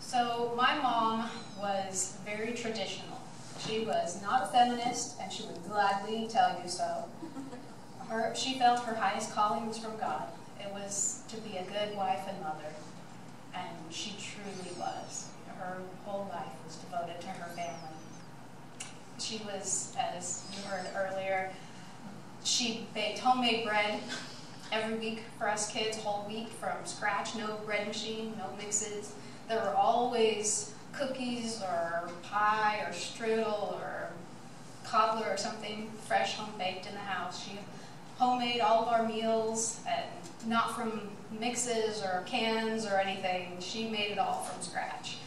So my mom was very traditional. She was not a feminist, and she would gladly tell you so. She felt her highest calling was from God. It was to be a good wife and mother, and she truly was. Her whole life was devoted to her family. She was, as you heard earlier, she baked homemade bread every week for us kids, whole wheat from scratch, no bread machine, no mixes. There were always cookies or pie or strudel or cobbler or something fresh home baked in the house. She homemade all of our meals, and not from mixes or cans or anything. She made it all from scratch.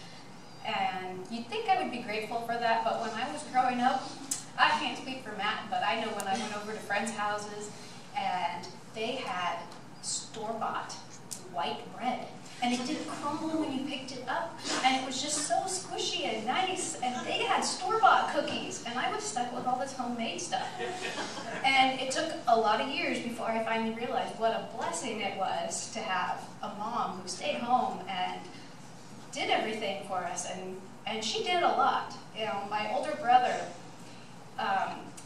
And you'd think I would be grateful for that, but when I was growing up, I can't speak for Matt, but I know when I went over to friends' houses and they had store-bought white bread, and it didn't crumble when you picked it up, and it was just so squishy and nice, and they had store-bought cookies, and I was stuck with all this homemade stuff. And it took a lot of years before I finally realized what a blessing it was to have a mom who stayed home and did everything for us, and she did a lot. You know, my older brother,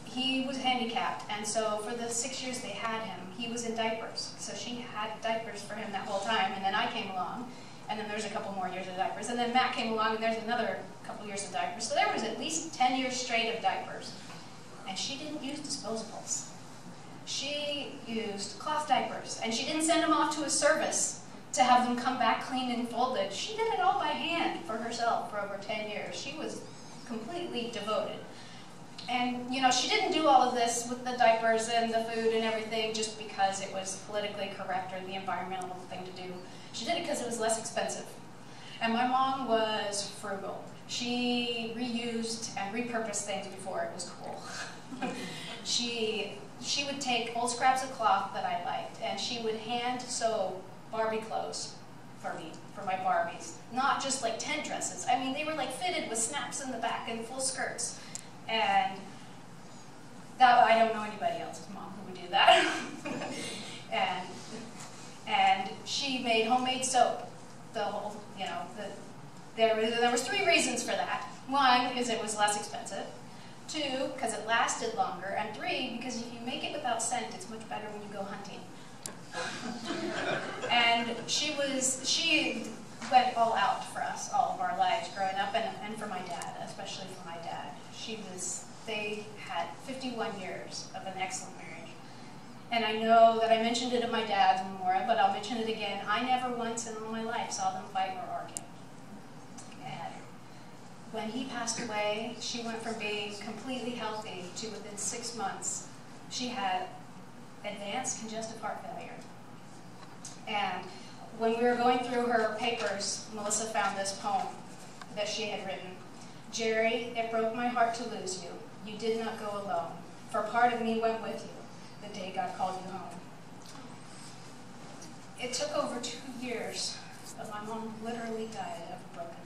he was handicapped, and so for the 6 years they had him, he was in diapers. So she had diapers for him that whole time, and then I came along, and then there's a couple more years of diapers, and then Matt came along, and there's another couple years of diapers. So there was at least 10 years straight of diapers, and she didn't use disposables. She used cloth diapers, and she didn't send them off to a service to have them come back clean and folded. She did it all by hand for herself for over 10 years. She was completely devoted. And, you know, she didn't do all of this with the diapers and the food and everything just because it was politically correct or the environmental thing to do. She did it because it was less expensive. And my mom was frugal. She reused and repurposed things before it was cool. She would take old scraps of cloth that I liked, and she would hand sew Barbie clothes for me, for my Barbies. Not just like tent dresses. I mean, they were like fitted with snaps in the back and full skirts. And that, I don't know anybody else's mom who would do that. and she made homemade soap. The whole, you know, there was 3 reasons for that. 1, because it was less expensive. 2, because it lasted longer. And 3, because if you make it without scent, it's much better when you go hunting. And she went all out for us all of our lives growing up, and for my dad, especially for my dad. They had 51 years of an excellent marriage. And I know that I mentioned it at my dad's memorial, but I'll mention it again. I never once in all my life saw them fight or argue. And when he passed away, she went from being completely healthy to within 6 months, she had advanced congestive heart failure. And when we were going through her papers, Melissa found this poem that she had written. Jerry, it broke my heart to lose you. You did not go alone, for part of me went with you the day God called you home. It took over 2 years, but my mom literally died of a broken